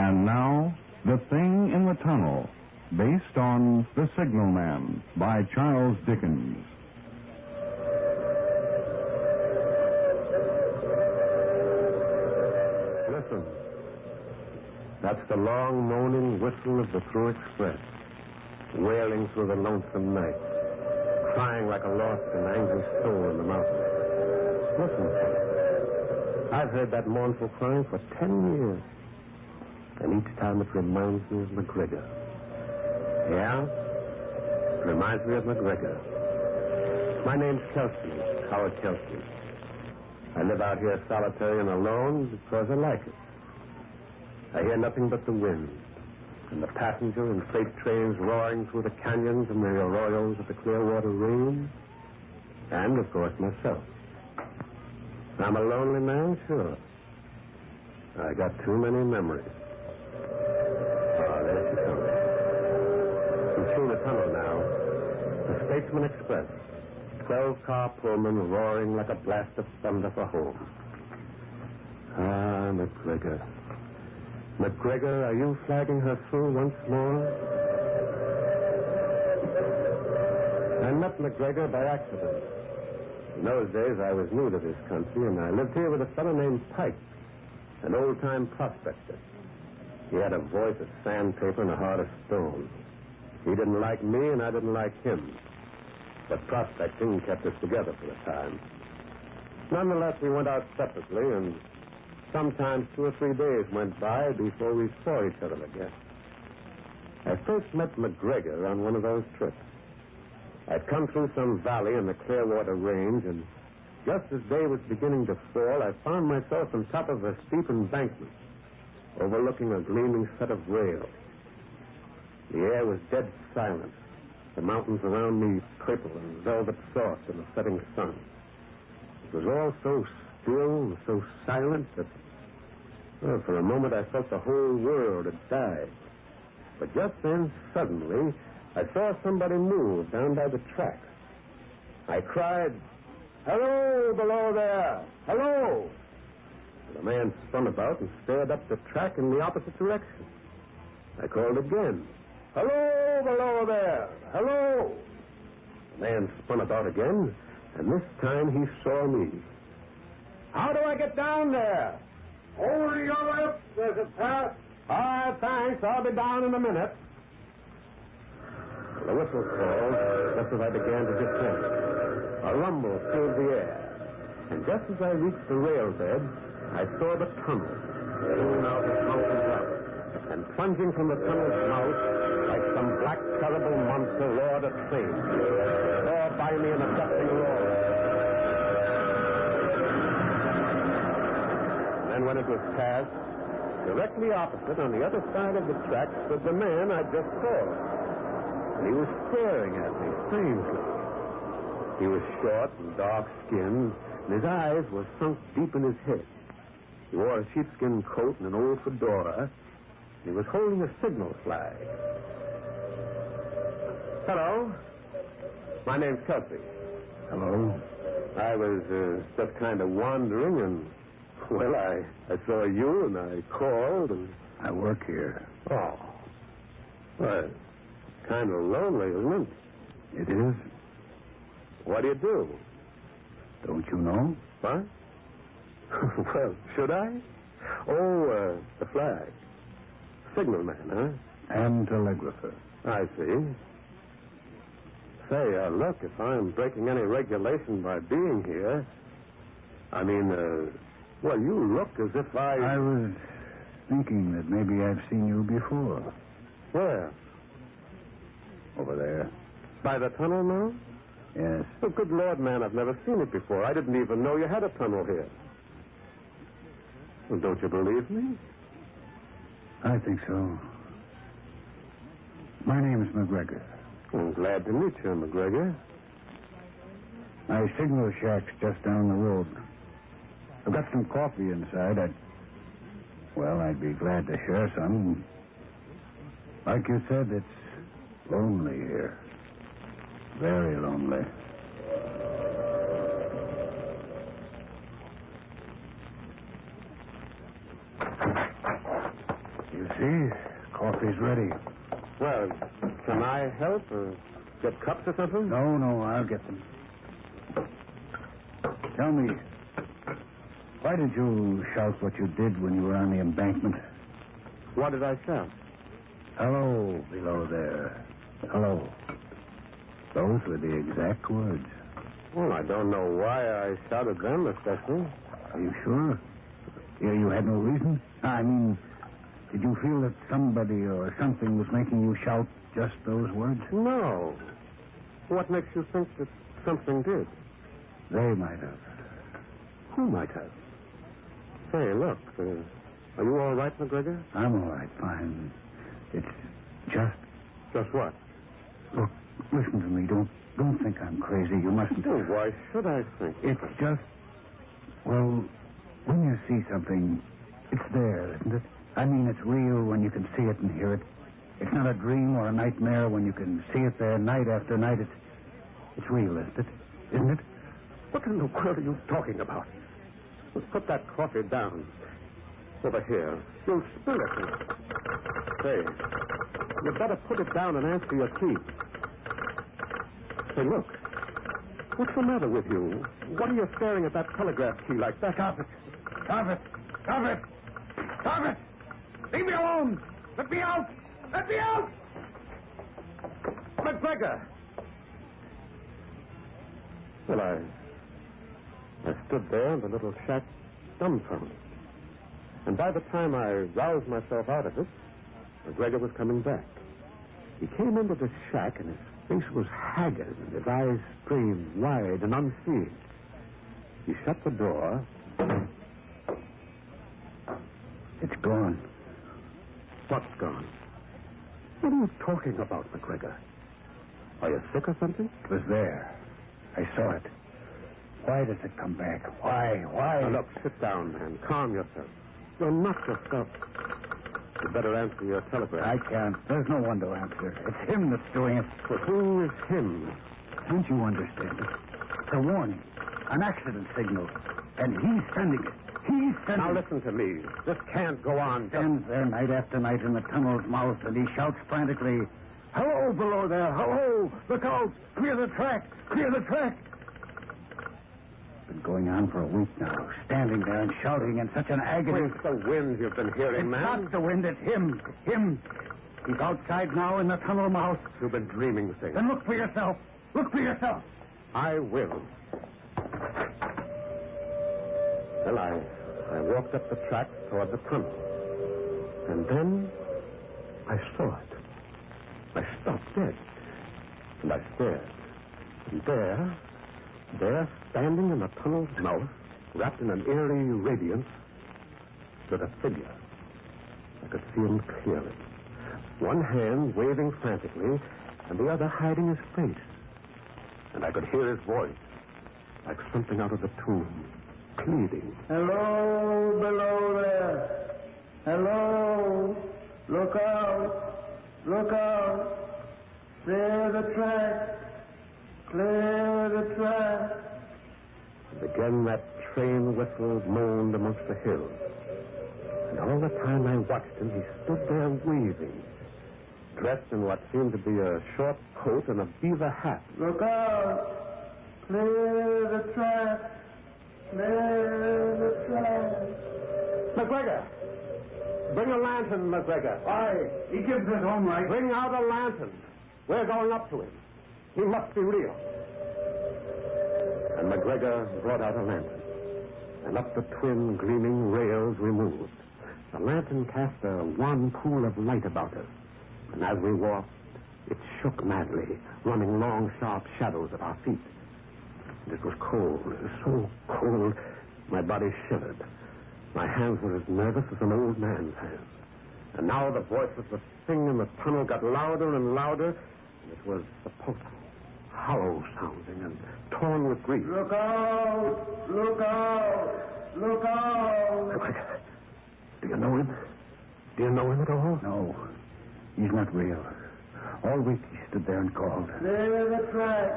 And now, The Thing in the Tunnel, based on The Signalman by Charles Dickens. Listen. That's the long, moaning whistle of the Through Express, wailing through the lonesome night, crying like a lost and angry soul in the mountains. Listen. I've heard that mournful crying for 10 years. And each time it reminds me of McGregor. Yeah? It reminds me of McGregor. My name's Kelsey, Howard Kelsey. I live out here solitary and alone because I like it. I hear nothing but the wind, and the passenger and freight trains roaring through the canyons and the arroyos of the Clearwater Range, and, of course, myself. I'm a lonely man, sure. I got too many memories. There she comes. I'm through the tunnel now. The Statesman Express. 12-car Pullman roaring like a blast of thunder for home. Ah, McGregor. McGregor, are you flagging her through once more? I met McGregor by accident. In those days, I was new to this country, and I lived here with a fellow named Pike, an old-time prospector. He had a voice of sandpaper and a heart of stone. He didn't like me, and I didn't like him. But prospecting kept us together for a time. Nonetheless, we went out separately, and sometimes 2 or 3 days went by before we saw each other again. I first met McGregor on one of those trips. I'd come through some valley in the Clearwater Range, and just as day was beginning to fall, I found myself on top of a steep embankment, overlooking a gleaming set of rails. The air was dead silent, the mountains around me purple and velvet soft in the setting sun. It was all so still and so silent that, well, for a moment I felt the whole world had died. But just then, suddenly, I saw somebody move down by the tracks. I cried, "Hello, below there! Hello!" The man spun about and stared up the track in the opposite direction. I called again. "Hello, below there! Hello!" The man spun about again, and this time he saw me. "How do I get down there?" "Over your left, there's a path." "All right, thanks. I'll be down in a minute." The whistle called just as I began to descend. A rumble filled the air, and just as I reached the rail bed, I saw the tunnel, soon out of mountains up, and plunging from the tunnel's mouth, like some black, terrible monster, roared a train. It tore by me in a deafening roar. And then when it was past, directly opposite, on the other side of the track, stood the man I just saw. And he was staring at me strangely. He was short and dark-skinned, and his eyes were sunk deep in his head. He wore a sheepskin coat and an old fedora, and he was holding a signal flag. "Hello. My name's Kelsey." Hello. "I was just kind of wandering, and, well, I saw you, and I called, and..." I work here. "Oh. Well, kind of lonely, isn't it?" It is? "What do you do?" Don't you know? What? Well, should I? Oh, the flag. Signalman, huh? And telegrapher. I see. Say, look, if I'm breaking any regulation by being here, I mean, well, you look as if I was thinking that maybe I've seen you before. Where? Over there. By the tunnel now? Yes. Oh, good Lord, man, I've never seen it before. I didn't even know you had a tunnel here. Well, don't you believe me? I think so. My name is McGregor. I'm glad to meet you, McGregor. My signal shack's just down the road. I've got some coffee inside. I'd be glad to share some. Like you said, it's lonely here. Very lonely. You see, coffee's ready. Well, can I help or get cups or something? No, I'll get them. Tell me, why did you shout what you did when you were on the embankment? What did I shout? Hello, below there. Hello. Those were the exact words. Well, I don't know why I shouted them especially. Are you sure? You had no reason? I mean, did you feel that somebody or something was making you shout just those words? No. What makes you think that something did? They might have. Who might have? Say, look, are you all right, McGregor? I'm all right, fine. It's just... Just what? Look, listen to me. Don't think I'm crazy. You mustn't... Oh, why should I think? It's just... Well, when you see something, it's there, isn't it? I mean, it's real when you can see it and hear it. It's not a dream or a nightmare when you can see it there night after night. It's real, isn't it? Isn't it? What in the world are you talking about? Let's put that coffee down. Over here. You'll spill it. Say, you'd better put it down and answer your key. Say, look. What's the matter with you? What are you staring at that telegraph key like that? Stop it. Stop it. Stop it. Stop it. Leave me alone. Let me out. Let me out. McGregor! Well, I stood there in the little shack dumbfounded. And by the time I roused myself out of it, McGregor was coming back. He came into the shack and his face was haggard and his eyes strained wide and unseeing. He shut the door. It's gone. What's gone? What are you talking about, McGregor? Are you sick or something? It was there. I saw it. Why does it come back? Why? Now, look, sit down, man. Calm yourself. You'll knock yourself. You'd better answer your telegram. I can't. There's no one to answer. It's him that's doing it. Well, who is him? Don't you understand it? It's a warning. An accident signal. And he's sending it. He's sending Now, it. listen to me. This can't go on. Stands there night after night in the tunnel's mouth, and he shouts frantically, "Hello, below there! Hello! Look out! Clear the track! Clear the track!" Been going on for a week now, standing there and shouting in such an agony. It's the wind you've been hearing, It's man. not the wind, it's him. Him. He's outside now in the tunnel mouth. You've been dreaming things. Then look for yourself. Look for yourself. I will. Well, I walked up the track toward the tunnel. And then I saw it. I stopped dead. And I stared. And there, standing in the tunnel's mouth, wrapped in an eerie radiance, stood a figure. I could see him clearly. One hand waving frantically, and the other hiding his face. And I could hear his voice, like something out of the tomb, pleading. Hello, below there. Hello. Look out. Look out. Clear the track. Clear the track. And again that train whistle moaned amongst the hills. And all the time I watched him, he stood there waving, dressed in what seemed to be a short coat and a beaver hat. Look out. Clear the track. Clear the track. McGregor! Bring a lantern, McGregor. Why? He gives us home right. Bring out a lantern. We're going up to him. He must be real. And McGregor brought out a lantern. And up the twin gleaming rails we moved. The lantern cast a wan pool of light about us. And as we walked, it shook madly, running long, sharp shadows at our feet. And it was cold. It was so cold, my body shivered. My hands were as nervous as an old man's hands. And now the voice of the thing in the tunnel got louder and louder. And it was sepulchral, hollow sounding and torn with grief. Look out! Look out! Look out! Do you know him? Do you know him at all? No. He's not real. All week he stood there and called. Clear the track.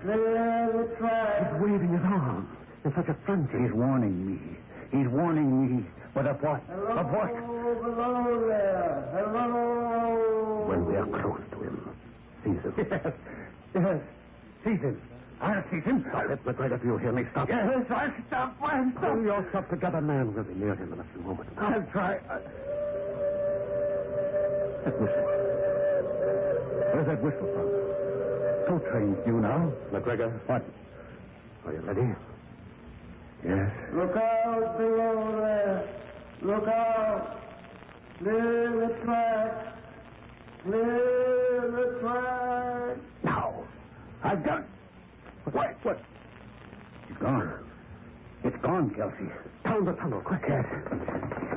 Clear the track. He's waving his arms in such a frenzy. He's warning me. He's warning me. But of what? Hello, Of what? below there. Hello. When we are close to him, seize him. Yes. Yes. Seize him. I'll seize him. Now, let McGregor, if you hear me, stop. Yes, I'll stop. I'll stop. Pull yourself together, man. We'll be near him in a few moments. I'll try. That whistle. Where's that whistle from? Two trains due now. McGregor. What? Are you ready? Yes. Look out below there. Look out. Clear the track. Clear the track. Now. I've got it. What? It's gone. It's gone, Kelsey. Down the tunnel, quick. Yes.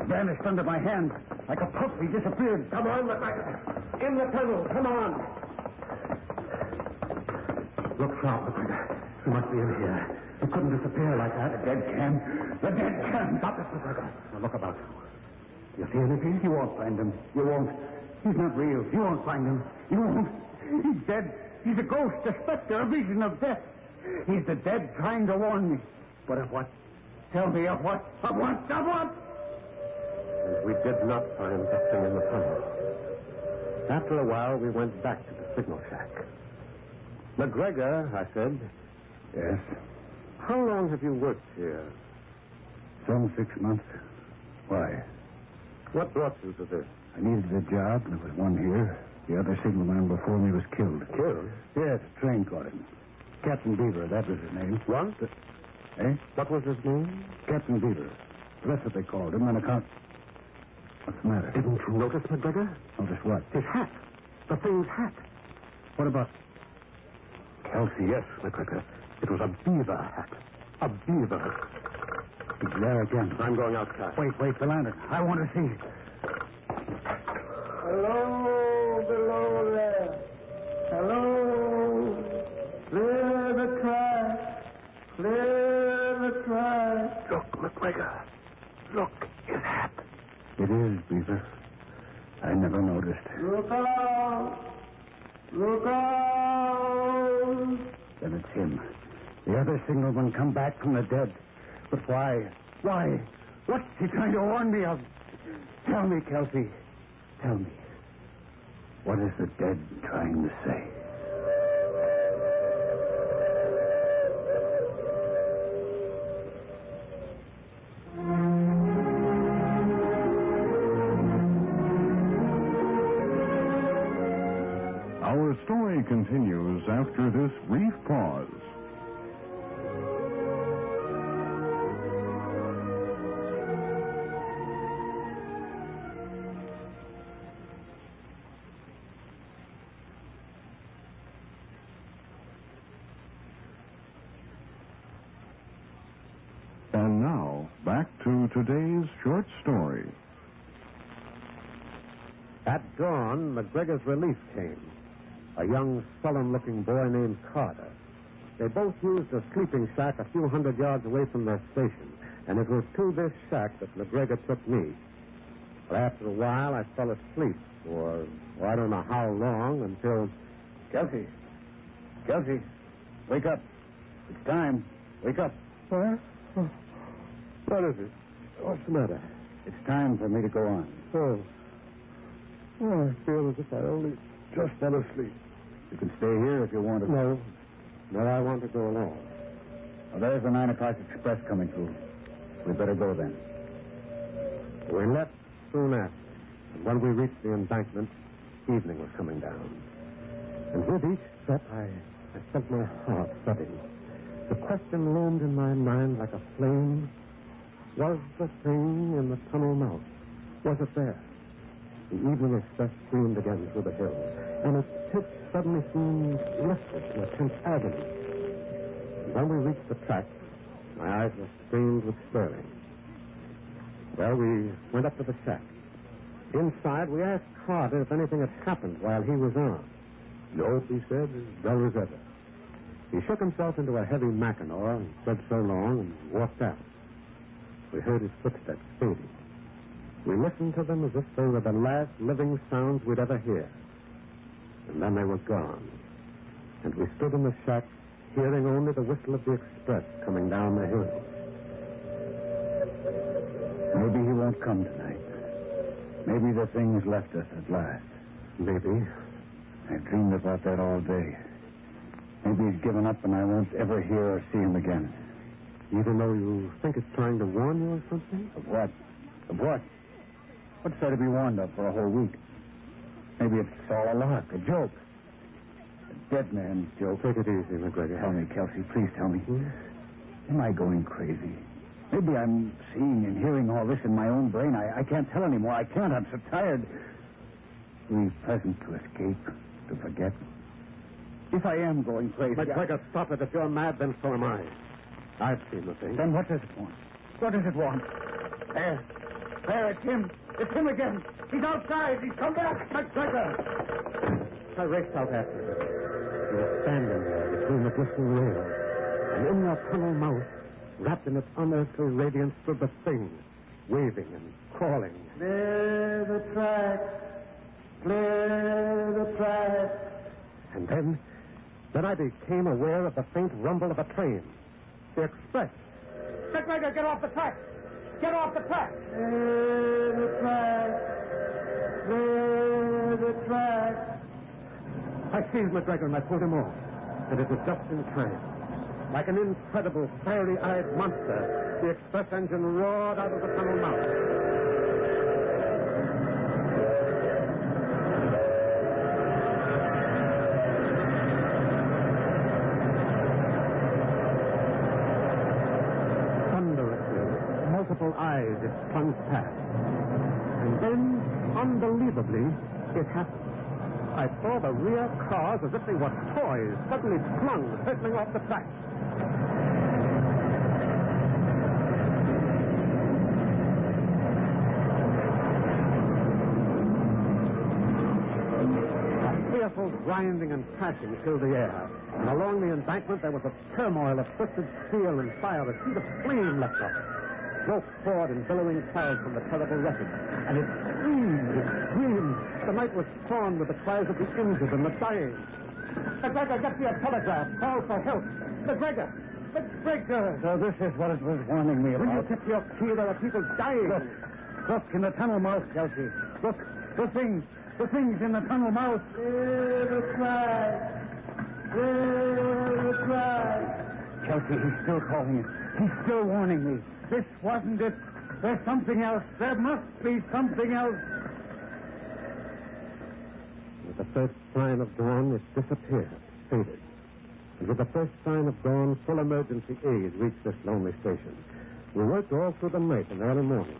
Vanished under my hand. Like a puff, he disappeared. Come on, McGregor. In the tunnel. Come on. Look sharp, McGregor. He must be in here. He couldn't disappear like that. The dead can. The dead can. Stop it, McGregor. Now look about you. You see anything? You won't find him. You won't. He's not real. You won't find him. You won't. He's dead. He's a ghost, a specter, a vision of death. He's the dead trying to warn me. But of what? Tell me of what? Of what? Of what? And we did not find the thing in the tunnel. After a while, we went back to the signal shack. McGregor, I said. Yes. How long have you worked here? Some 6 months. Why? What brought you to this? I needed a job, and there was one here. The other signalman before me was killed. Killed? Yes, a train caught him. Captain Beaver, that was his name. What? Eh? What was his name? Captain Beaver. That's what they called him on account... What's the matter? Didn't you notice, McGregor? Notice what? His hat. The thing's hat. What about... Kelsey, yes, McGregor. It was a beaver hat. A beaver. He's there again. I'm going outside. Wait, the lantern. I want to see it. Hello below there. Hello. Clear the track. Clear the track. Look, McGregor. Look, his hat. It is, Beaver. I never noticed. Look out. Look out. Then it's him. The other signalman come back from the dead. But why? Why? What's he trying to warn me of? Tell me, Kelsey. Tell me. What is the dead trying to say? Our story continues after this brief pause. And now, back to today's short story. At dawn, McGregor's relief came. A young, sullen-looking boy named Carter. They both used a sleeping shack a few hundred yards away from their station, and it was to this shack that McGregor took me. But after a while, I fell asleep for, I don't know how long, until... Kelsey. Kelsey. Wake up. It's time. Wake up. What? Oh, what is it? What's the matter? It's time for me to go on. Oh, I feel as if I only just fell asleep. You can stay here if you want to. No, I want to go alone. Well, there's the 9 o'clock express coming through. We better go then. We left soon after, and when we reached the embankment, evening was coming down. And with each step, I felt my heart thudding. The question loomed in my mind like a flame. Was the thing in the tunnel mouth? Was it there? The evening express streamed again through the hills, and its pitch suddenly seemed listless in a tense agony. And when we reached the track, my eyes were stained with staring. Well, we went up to the shack. Inside, we asked Carter if anything had happened while he was on. Nope, he said, as dull as ever. He shook himself into a heavy Mackinaw and said so long and walked out. We heard his footsteps fading. We listened to them as if they were the last living sounds we'd ever hear. And then they were gone. And we stood in the shack, hearing only the whistle of the express coming down the hill. Maybe he won't come tonight. Maybe the thing's left us at last. Maybe. I've dreamed about that all day. Maybe he's given up and I won't ever hear or see him again. Even though you think it's trying to warn you or something? Of what? Of what? What's there to be warned of for a whole week? Maybe it's all a lark, a joke. A dead man's joke. Take it easy, McGregor. Tell me, Kelsey, please tell me. Am I going crazy? Maybe I'm seeing and hearing all this in my own brain. I can't tell anymore. I can't. I'm so tired. Leave present to escape, to forget. If I am going crazy... McGregor, stop it. If you're mad, then so am I. I've seen the thing. Then what does it want? What does it want? There, it's him. It's him again. He's outside. He's come back. McGregor. I raced out after him. He was standing there between the glistening rails. And in the tunnel mouth, wrapped in its unearthly radiance, stood the thing, waving and crawling. Clear the tracks. Clear the tracks. And then I became aware of the faint rumble of a train. The express. McGregor, get off the track. Get off the track. Clear the tracks. Clear the tracks. I seized McGregor and I pulled him off. And it was just in time. Like an incredible, fiery-eyed monster, the express engine roared out of the tunnel mouth. Multiple eyes it plunged past. And then, unbelievably, it happened. I saw the rear cars as if they were toys suddenly flung, hurtling off the track. A fearful grinding and crashing filled the air. And along the embankment there was a turmoil of twisted steel and fire. A sheet of flame leapt up. Smoke poured in billowing clouds from the terrible wreckage. And it screamed. The night was torn with the cries of the injured and the dying. McGregor, get me a telegraph. Call for help. McGregor! McGregor! So this is what it was warning me about. When you tip your key, there are people dying. Look in the tunnel mouth, Kelsey. Look, the things in the tunnel mouth. Clear the tracks. Clear the tracks. Kelsey, he's still calling it. He's still warning me. This wasn't it. There's something else. There must be something else. With the first sign of dawn, it disappeared, faded. And with the first sign of dawn, full emergency aid reached this lonely station. We worked all through the night and early morning.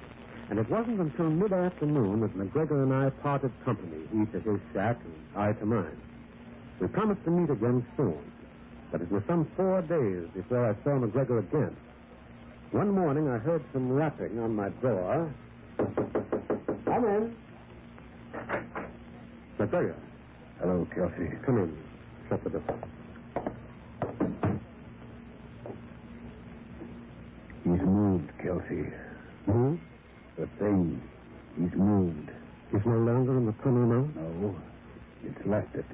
And it wasn't until mid-afternoon that McGregor and I parted company, he to his shack and I to mine. We promised to meet again soon, but it was some 4 days before I saw McGregor again. One morning, I heard some rapping on my door. Come in. McGregor. Hello, Kelsey. Come in. Shut the door. He's moved, Kelsey. Moved? The thing. He's moved. He's no longer in the tunnel now? No. It's left it.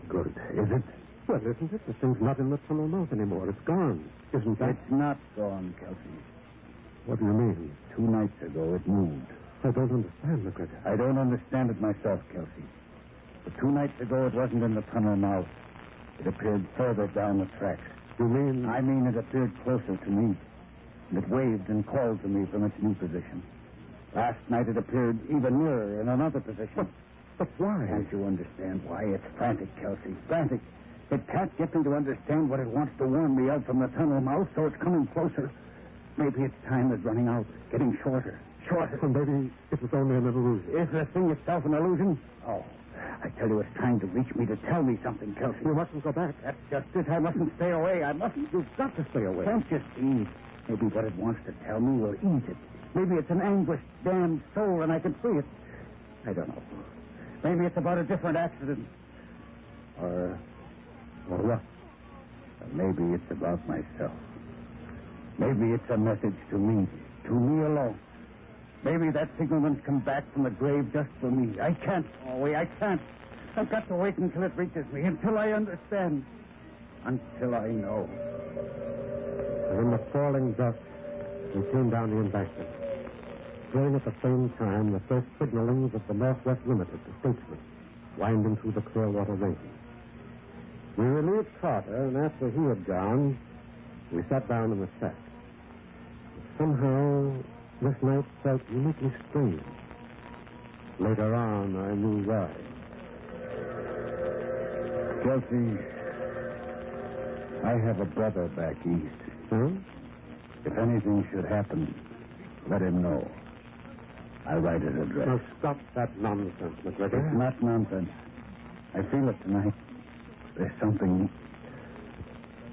Good. Is it? Well, isn't it? The thing's not in the tunnel mouth anymore. It's gone. Isn't that? It's not gone, Kelsey. What do you mean? 2 nights ago, it moved. I don't understand, McGregor. I don't understand it myself, Kelsey. But 2 nights ago, it wasn't in the tunnel mouth. It appeared further down the tracks. You mean? I mean it appeared closer to me. And it waved and called to me from its new position. Last night, it appeared even nearer in another position. But why? Can't you understand why? It's frantic, Kelsey. Frantic. It can't get me to understand what it wants to warn me of from the tunnel mouth, so it's coming closer. Maybe its time is running out, getting shorter. Shorter. Well, maybe it was only an illusion. Is the thing itself an illusion? Oh, I tell you, it's trying to reach me to tell me something, Kelsey. You mustn't go back. That's just it. I mustn't stay away. I mustn't. You've got to stay away. Can't you see? Maybe what it wants to tell me will ease it. Maybe it's an anguished, damned soul, and I can free it. I don't know. Maybe it's about a different accident. Or what? Or maybe it's about myself. Maybe it's a message to me alone. Maybe that signalman's come back from the grave just for me. I can't go away. I can't. I've got to wait until it reaches me, until I understand, until I know. And in the falling dusk, we came down the embankment. hearing at the same time the first signalings of the Northwest Limited distinctly, winding through the Clearwater range. We relieved Carter, and after he had gone, we sat down in the shack. Somehow, this night felt uniquely strange. Later on, I knew why. Kelsey, I have a brother back east. Huh? If anything should happen, let him know. I'll write his address. Now, stop that nonsense, McGregor. It's not nonsense. I feel it tonight. There's something...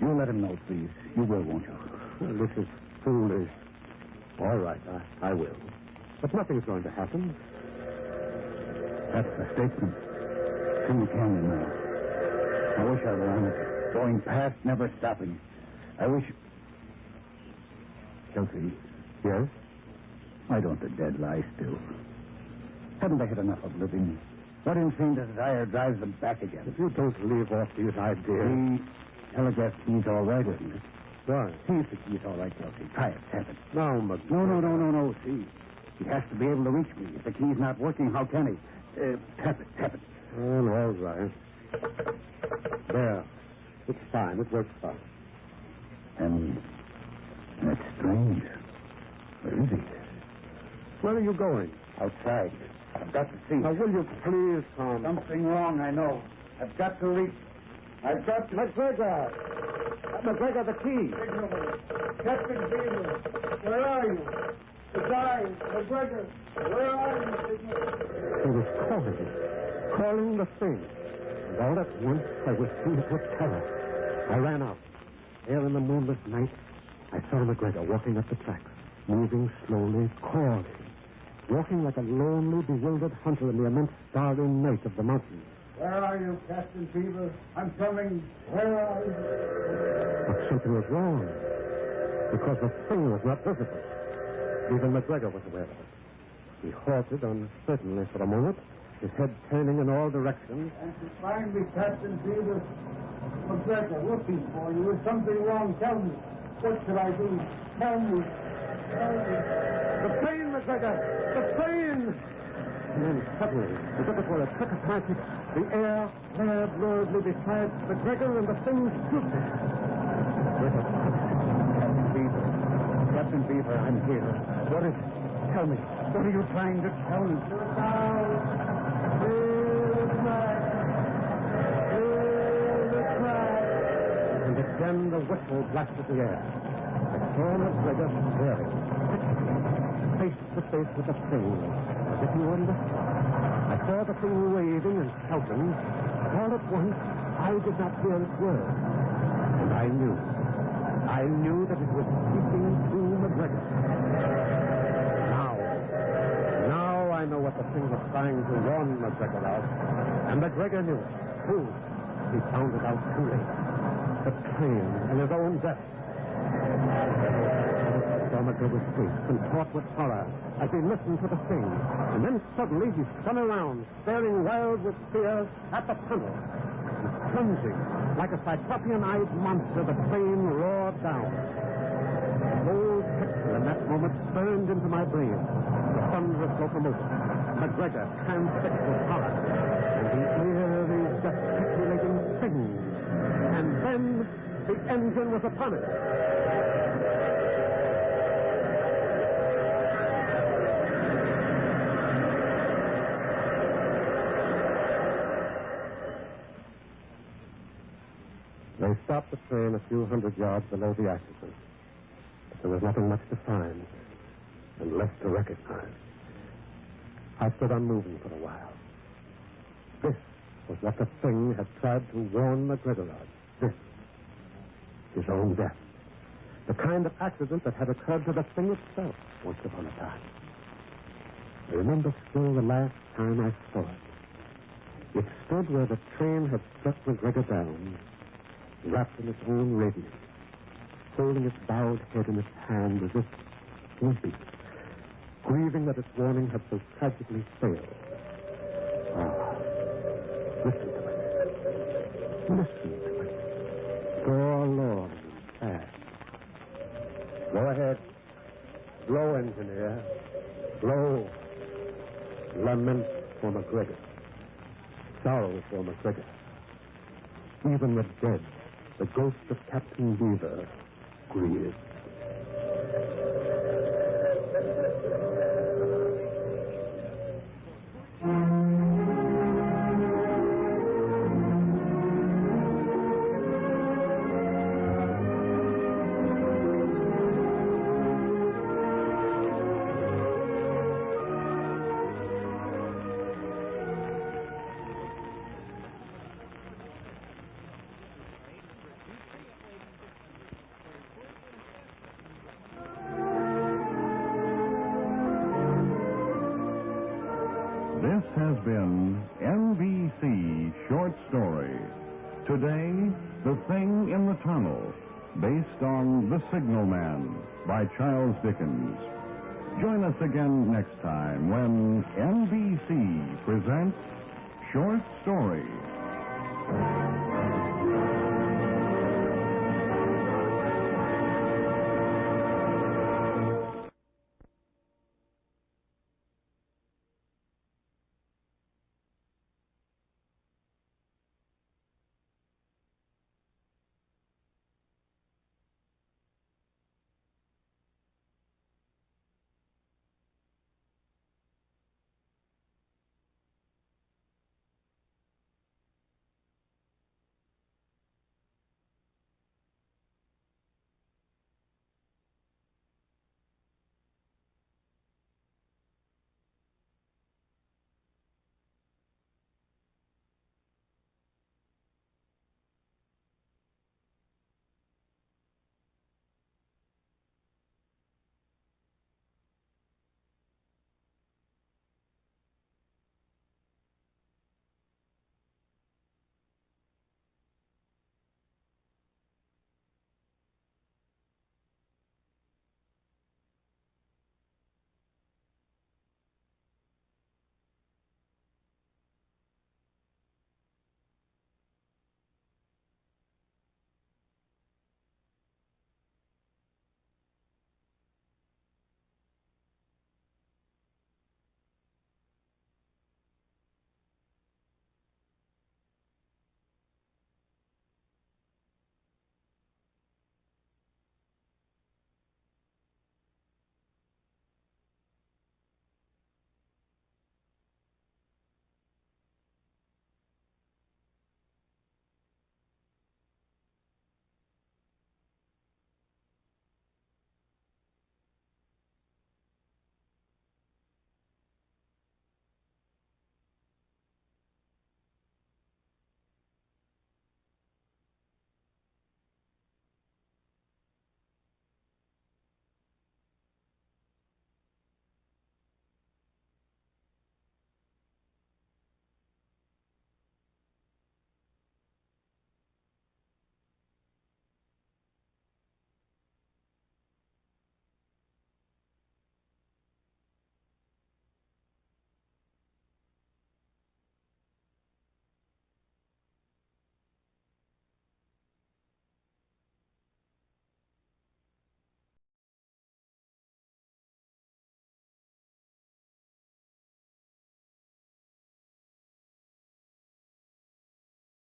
You let him know, please. You will, won't you? Well, this is foolish. All right, I will. But nothing's going to happen. That's the statement. From the canyon now. I wish I were on it. Going past, never stopping. I wish... Kelsey. Yes? Why don't the dead lie still? Haven't they had enough of living? What insane desire drives them back again? If you don't leave off these ideas... The telegraph key's all right, isn't it? Why? See if the key's all right, Kelsey. Try it. Tap it. No, McGregor. No. See. He has to be able to reach me. If the key's not working, how can he? Tap it. Well, all right. There. It's fine. It works fine. And that's strange. Where is he? Where are you going? Outside. I've got to see. Now, will you please, Tom? Something wrong, I know. I've got to reach. I've got to... McGregor! McGregor, the key. Captain Beaver, where are you? The guy, McGregor, where are you, Signal? He was calling the thing. And all at once, I was seized with terror. I ran out. There in the moonless night, I saw McGregor walking up the tracks, moving slowly, calling, walking like a lonely, bewildered hunter in the immense starry night of the mountains. Where are you, Captain Beaver? I'm coming. Where are you? But something was wrong, because the thing was not visible. Even McGregor was aware of it. He halted uncertainly for a moment, his head turning in all directions. And to find me, Captain Beaver, McGregor, looking for you. Is something wrong? Tell me. What should I do? Tell me. The plane, McGregor! The plane! And then suddenly, as if it were a trick of magic, the air flared luridly beside McGregor and the thing stood there. Captain Beaver, I'm here. What is it? Tell me. What are you trying to tell me? Look out. And again the whistle blasted the air. I saw McGregor staring, face to face with the thing, as if he were listening. I saw the thing waving and shouting. All at once, I did not hear its words. And I knew that it was speaking to McGregor. Now I know what the thing was trying to warn McGregor of. And McGregor knew it, too. He found it out too late. The train and his own death. I saw McGregor's face, contort with horror, as he listened to the thing. And then suddenly he spun around, staring wild with fear at the tunnel. And plunging, like a cyclopean-eyed monster, the train roared down. The whole picture in that moment burned into my brain. The thunderous locomotive, McGregor transfixed with horror, and the eerie, gesticulating thing. And then the engine was upon it. They stopped the train a few hundred yards below the accident. But there was nothing much to find, and less to recognize. I stood unmoving for a while. This was what the thing had tried to warn McGregor of. This. His own death. The kind of accident that had occurred to the thing itself once upon a time. I remember still the last time I saw it. It stood where the train had struck McGregor down, wrapped in its own radiance, holding its bowed head in its hand as if weeping, grieving that its warning had so tragically failed. Listen to it. Listen to it. Forlorn and sad. Go ahead. Blow, engineer. Lo, lament for McGregor. Sorrow for McGregor. Even the dead, the ghost of Captain Beaver, grieves. This has been NBC Short Story. Today, The Thing in the Tunnel, based on The Signal Man by Charles Dickens. Join us again next time when NBC presents Short Story.